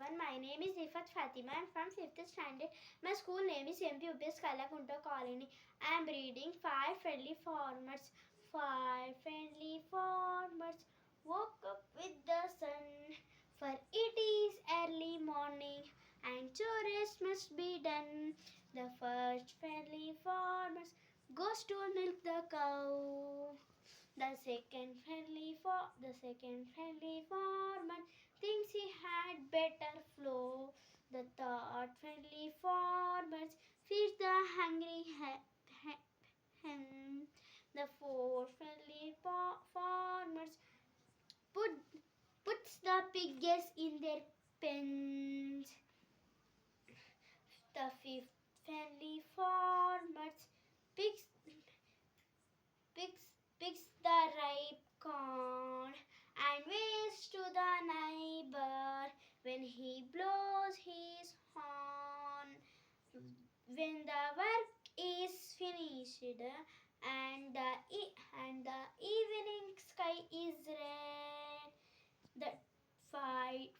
everyone. My name is Ifat Fatima. I am from 5th standard. My school name is MPUPS Kalakunta Colony. I am reading 5 friendly farmers. 5 friendly farmers woke up with the sun. For it is early morning and chores must be done. The first friendly farmers goes to milk the cow. The second friendly farmer thinks he had better flow. The third friendly farmer feeds the hungry hen. The fourth friendly farmers put, puts the pigs in their pens. The fifth friendly farmers picks picks the ripe corn and waves to the neighbor when he blows his horn. When the work is finished and the evening sky is red, the fight